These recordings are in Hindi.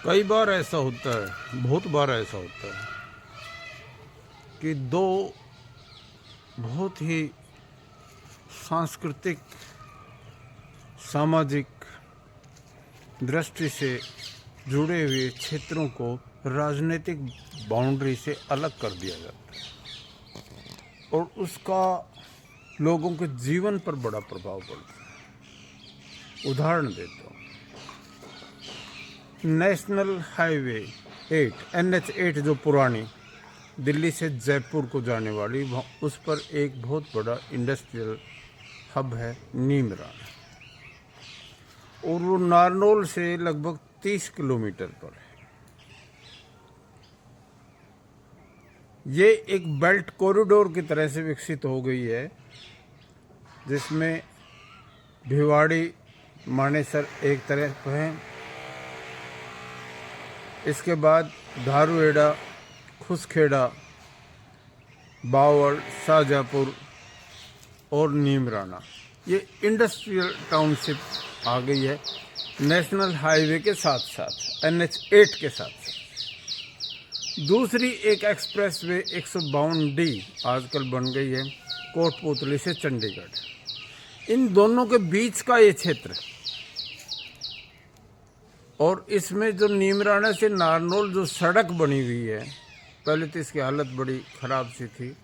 कई बार ऐसा होता है, बहुत बार ऐसा होता है कि दो बहुत ही सांस्कृतिक, सामाजिक दृष्टि से जुड़े हुए क्षेत्रों को राजनीतिक बाउंड्री से अलग कर दिया जाता है और उसका लोगों के जीवन पर बड़ा प्रभाव पड़ता है। उदाहरण देता हूँ, नेशनल हाईवे 8 NH 8 जो पुरानी दिल्ली से जयपुर को जाने वाली, उस पर एक बहुत बड़ा इंडस्ट्रियल हब है नीमराना, और वो नारनौल से लगभग 30 किलोमीटर पर है। ये एक बेल्ट कॉरिडोर की तरह से विकसित हो गई है, जिसमें भिवाड़ी, मानेसर एक तरफ है, इसके बाद धारूहेड़ा, खुसखेड़ा, बावल, शाहजहाँपुर और नीमराना, ये इंडस्ट्रियल टाउनशिप आ गई है नेशनल हाईवे के साथ साथ, NH 8 के साथ साथ। दूसरी एक एक्सप्रेसवे 152D आजकल बन गई है कोटपुतली से चंडीगढ़। इन दोनों के बीच का ये क्षेत्र, और इसमें जो नीमराना से नारनौल जो सड़क बनी हुई है, पहले तो इसकी हालत बड़ी ख़राब सी थी,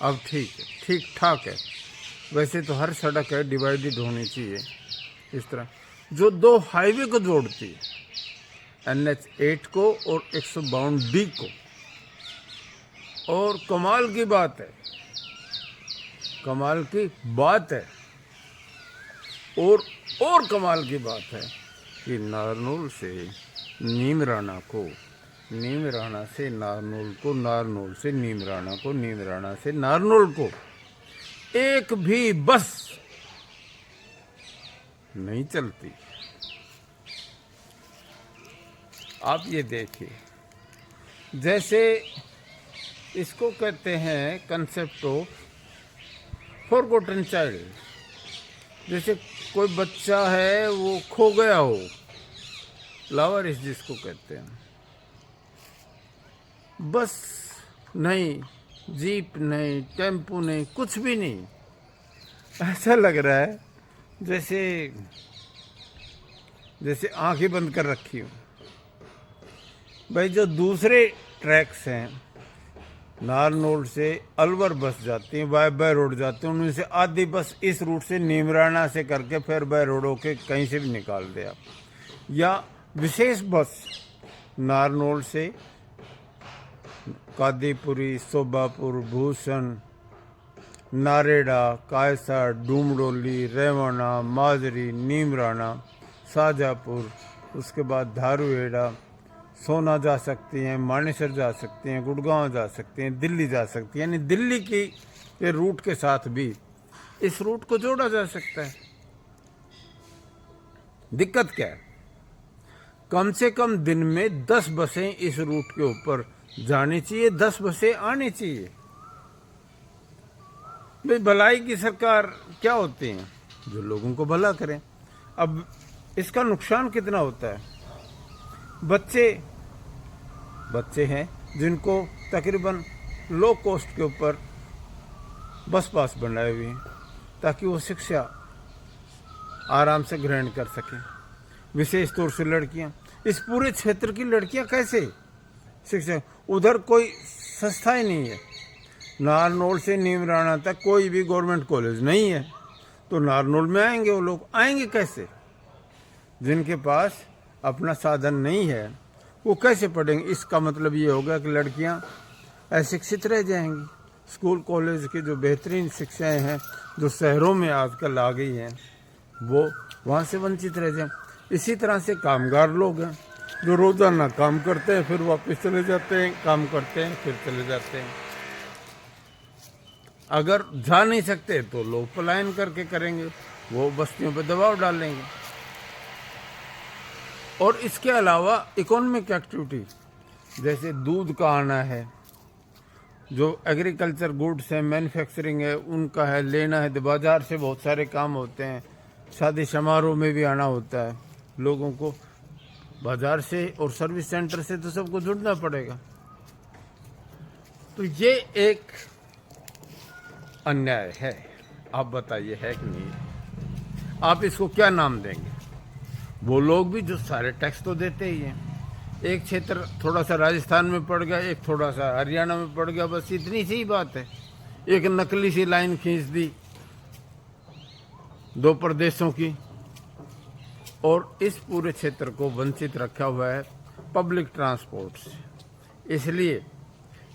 अब ठीक है, ठीक ठाक है। वैसे तो हर सड़क है डिवाइडेड होनी चाहिए इस तरह, जो दो हाईवे को जोड़ती है, NH 8 को और 152D को। और कमाल की बात है, कमाल की बात है, और कमाल की बात है कि नारनौल से नीमराना को, नीमराना से नारनौल को, नारनौल से नीमराना को, नीमराना से नारनौल को एक भी बस नहीं चलती। आप ये देखिए, जैसे इसको कहते हैं कंसेप्ट ऑफ फॉरगॉटन चाइल्ड। जैसे कोई बच्चा है वो खो गया हो, लावारिस जिसको कहते हैं, बस नहीं, जीप नहीं, टेम्पो नहीं, कुछ भी नहीं। ऐसा लग रहा है जैसे आंखें बंद कर रखी हो। भाई जो दूसरे ट्रैक्स हैं, नारनौल से अलवर बस जाती है, बाय रोड जाती है, उनमें से आधी बस इस रूट से नीमराना से करके फिर बाय रोड होके कहीं से भी निकाल दे आप, या विशेष बस नारनौल से कादीपुरी, सोबापुर, भूषण, नारेड़ा, कायसा, डूमडोली, रेवाना, माजरी, नीमराना, शाहजहाँपुर, उसके बाद धारूहेड़ा, सोना जा सकती हैं, मानेसर जा सकती हैं, गुड़गांव जा सकती हैं, दिल्ली जा सकती हैं। यानी दिल्ली की ये रूट के साथ भी इस रूट को जोड़ा जा सकता है। दिक्कत क्या है? कम से कम दिन में 10 बसें इस रूट के ऊपर जानी चाहिए, 10 बसें आनी चाहिए। भाई भलाई की सरकार क्या होती है? जो लोगों को भला करें। अब इसका नुकसान कितना होता है? बच्चे हैं जिनको तकरीबन लो कॉस्ट के ऊपर बस पास बनाए हुए हैं ताकि वो शिक्षा आराम से ग्रहण कर सकें। विशेष तौर से लड़कियां, इस पूरे क्षेत्र की लड़कियां कैसे शिक्षा, उधर कोई संस्था ही नहीं है। नारनौल से नीमराना तक कोई भी गवर्नमेंट कॉलेज नहीं है, तो नारनौल में आएंगे वो लोग, आएंगे कैसे? जिनके पास अपना साधन नहीं है वो कैसे पढ़ेंगे? इसका मतलब ये होगा कि लड़कियां अशिक्षित रह जाएंगी। स्कूल कॉलेज की जो बेहतरीन शिक्षाएं हैं जो शहरों में आजकल आ गई हैं, वो वहाँ से वंचित रह जाएं। इसी तरह से कामगार लोग हैं जो रोजाना काम करते हैं, फिर वापस चले जाते हैं, काम करते हैं, फिर चले जाते हैं। अगर जा नहीं सकते तो लोग पलायन करके करेंगे, वो बस्तियों पर दबाव डालेंगे। और इसके अलावा इकोनॉमिक एक्टिविटी, जैसे दूध का आना है, जो एग्रीकल्चर गुड्स है, मैन्युफैक्चरिंग है, उनका है, लेना है, बाजार से बहुत सारे काम होते हैं, शादी समारोह में भी आना होता है लोगों को। बाजार से और सर्विस सेंटर से तो सबको जुड़ना पड़ेगा। तो ये एक अन्याय है। आप बताइए है कि नहीं? आप इसको क्या नाम देंगे? वो लोग भी जो सारे टैक्स तो देते ही हैं। एक क्षेत्र थोड़ा सा राजस्थान में पड़ गया, एक थोड़ा सा हरियाणा में पड़ गया, बस इतनी सी बात है। एक नकली सी लाइन खींच दी दो प्रदेशों की, और इस पूरे क्षेत्र को वंचित रखा हुआ है पब्लिक ट्रांसपोर्ट से। इसलिए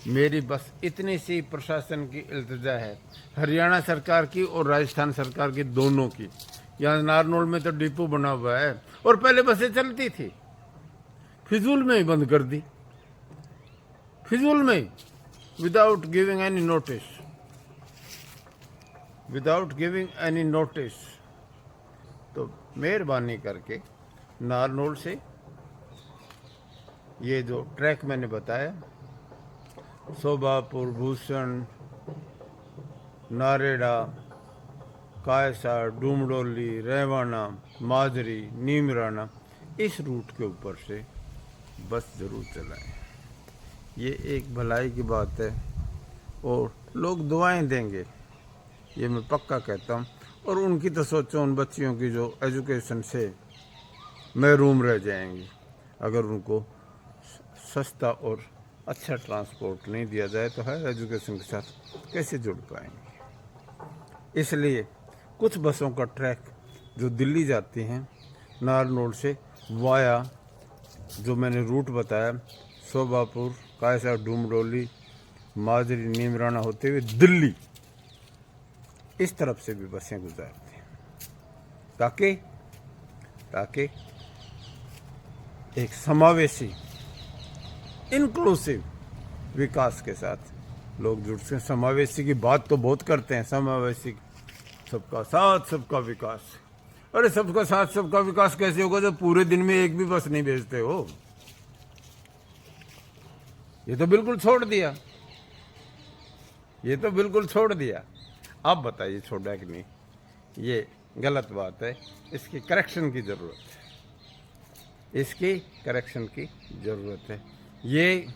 मेरी बस इतनी सी प्रशासन की इल्तिजा है, हरियाणा सरकार की और राजस्थान सरकार की, दोनों की। यहाँ नारनौल में तो डिपो बना हुआ है और पहले बसें चलती थी, फिजूल में ही बंद कर दी, फिजूल में, without giving any notice, without giving any notice. तो मेहरबानी करके नारनौल से ये जो ट्रैक मैंने बताया, शोभापुर, भूषण, नारेड़ा, कायसा, डूमडोली, रेवाना, माजरी, नीमराना, इस रूट के ऊपर से बस जरूर चलाएं। ये एक भलाई की बात है और लोग दुआएं देंगे, ये मैं पक्का कहता हूँ। और उनकी तो सोचो, उन बच्चियों की जो एजुकेशन से महरूम रह जाएंगी अगर उनको सस्ता और अच्छा ट्रांसपोर्ट नहीं दिया जाए, तो हायर एजुकेशन के साथ कैसे जुड़ पाएंगे। इसलिए कुछ बसों का ट्रैक जो दिल्ली जाती हैं नारनौल से वाया, जो मैंने रूट बताया, शोभापुर, कायसा, डूमडोली, माजरी, नीमराना होते हुए दिल्ली, इस तरफ से भी बसें गुजारती हैं, ताकि एक समावेशी इंक्लूसिव विकास के साथ लोग जुड़ सकें। समावेशी की बात तो बहुत करते हैं, समावेशी, सबका साथ सबका विकास। अरे सबका साथ सबका विकास कैसे होगा जब पूरे दिन में एक भी बस नहीं भेजते हो? ये तो बिल्कुल छोड़ दिया, ये तो बिल्कुल छोड़ दिया। आप बताइए छोड़ा कि नहीं? ये गलत बात है, इसकी करेक्शन की जरूरत है, इसकी करेक्शन की जरूरत है। ये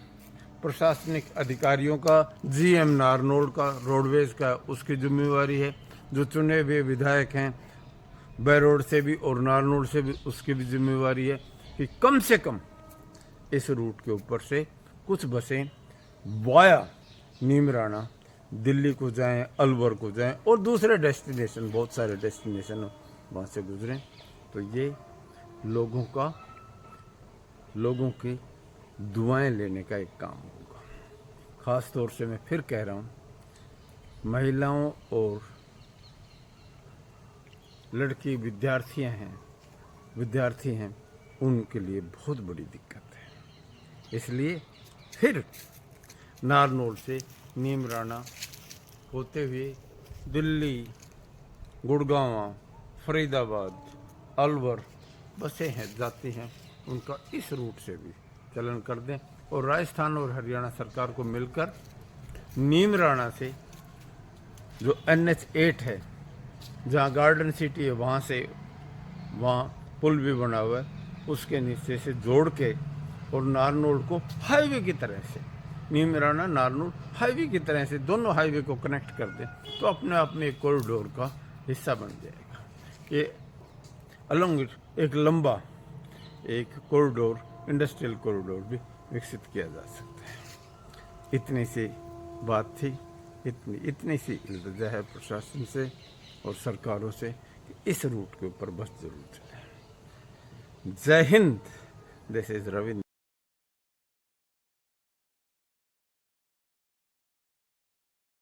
प्रशासनिक अधिकारियों का, जीएम नारनौल का, रोडवेज का, उसकी जिम्मेवारी है। जो चुने हुए विधायक हैं बैरोड से भी और नारनौल से भी, उसकी भी जिम्मेवारी है कि कम से कम इस रूट के ऊपर से कुछ बसें वाया नीमराना दिल्ली को जाएं, अलवर को जाएं और दूसरे डेस्टिनेशन, बहुत सारे डेस्टिनेशन वहाँ से गुजरें। तो ये लोगों की दुआएं लेने का एक काम होगा। ख़ास तौर से मैं फिर कह रहा हूँ, महिलाओं और लड़की विद्यार्थी हैं, उनके लिए बहुत बड़ी दिक्कत है। इसलिए फिर नारनौल से नीमराना होते हुए दिल्ली, गुड़गांव, फरीदाबाद, अलवर बसें हैं जाती हैं, उनका इस रूट से भी चलन कर दें। और राजस्थान और हरियाणा सरकार को मिलकर नीमराना से जो NH8 है, जहाँ गार्डन सिटी है, वहाँ पुल भी बना हुआ है, उसके नीचे से जोड़ के और नारनौल को हाईवे की तरह से, नीमराना नारनौल हाईवे की तरह से दोनों हाईवे को कनेक्ट कर दें, तो अपने आप में एक कॉरिडोर का हिस्सा बन जाएगा। ये अलॉन्ग एक लंबा एक कॉरिडोर, इंडस्ट्रियल कॉरिडोर भी विकसित किया जा सकता है। इतनी सी बात थी, इतनी सी इल्तिजा है प्रशासन से और सरकारों से कि इस रूट के ऊपर बस जरूर चले। जय हिंद। This is Ravindra.